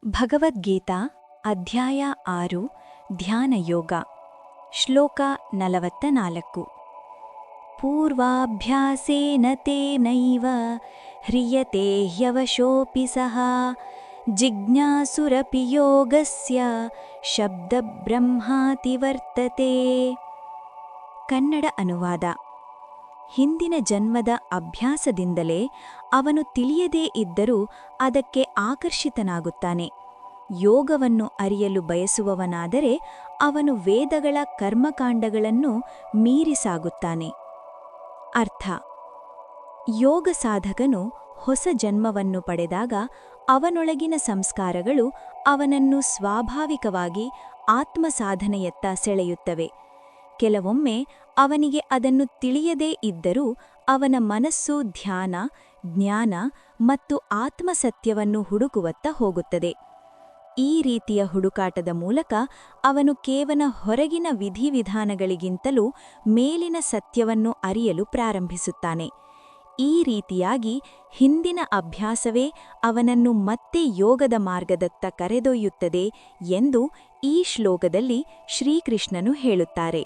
ಭಗವದ್ಗೀತಾ ಅಧ್ಯಾಯ 6 ಧ್ಯಾನ ಯೋಗ ಶ್ಲೋಕ 44 ಪೂರ್ವಾಭ್ಯಾಸೇನ ತೇನೈವ ಹ್ರಿಯತೆ ಹ್ಯವಶೋಪಿ ಸಹ ಜಿಜ್ಞಾಸುರಪಿ ಯೋಗಸ್ಯ ಶಬ್ದಬ್ರಹ್ಮಾತಿ ವರ್ತತೆ. ಕನ್ನಡ ಅನುವಾದ. ಹಿಂದಿನ ಜನ್ಮದ ಅಭ್ಯಾಸದಿಂದಲೇ ಅವನು ತಿಳಿಯದೇ ಇದ್ದರೂ ಅದಕ್ಕೆ ಆಕರ್ಷಿತನಾಗುತ್ತಾನೆ. ಯೋಗವನ್ನು ಅರಿಯಲು ಬಯಸುವವನಾದರೆ ಅವನು ವೇದಗಳ ಕರ್ಮಕಾಂಡಗಳನ್ನು ಮೀರಿ ಸಾಗುತ್ತಾನೆ. ಅರ್ಥ: ಯೋಗ ಸಾಧಕನು ಹೊಸ ಜನ್ಮವನ್ನು ಪಡೆದಾಗ ಅವನೊಳಗಿನ ಸಂಸ್ಕಾರಗಳು ಅವನನ್ನು ಸ್ವಾಭಾವಿಕವಾಗಿ ಆತ್ಮಸಾಧನೆಯತ್ತ ಸೆಳೆಯುತ್ತವೆ. ಕೆಲವೊಮ್ಮೆ ಅವನಿಗೆ ಅದನ್ನು ತಿಳಿಯದೇ ಇದ್ದರೂ ಅವನ ಮನಸ್ಸು ಧ್ಯಾನ, ಜ್ಞಾನ ಮತ್ತು ಆತ್ಮಸತ್ಯವನ್ನು ಹುಡುಕುವತ್ತ ಹೋಗುತ್ತದೆ. ಈ ರೀತಿಯ ಹುಡುಕಾಟದ ಮೂಲಕ ಅವನು ಕೇವಲ ಹೊರಗಿನ ವಿಧಿವಿಧಾನಗಳಿಗಿಂತಲೂ ಮೇಲಿನ ಸತ್ಯವನ್ನು ಅರಿಯಲು ಪ್ರಾರಂಭಿಸುತ್ತಾನೆ. ಈ ರೀತಿಯಾಗಿ ಹಿಂದಿನ ಅಭ್ಯಾಸವೇ ಅವನನ್ನು ಮತ್ತೆ ಯೋಗದ ಮಾರ್ಗದತ್ತ ಕರೆದೊಯ್ಯುತ್ತದೆ ಎಂದು ಈ ಶ್ಲೋಕದಲ್ಲಿ ಶ್ರೀಕೃಷ್ಣನು ಹೇಳುತ್ತಾರೆ.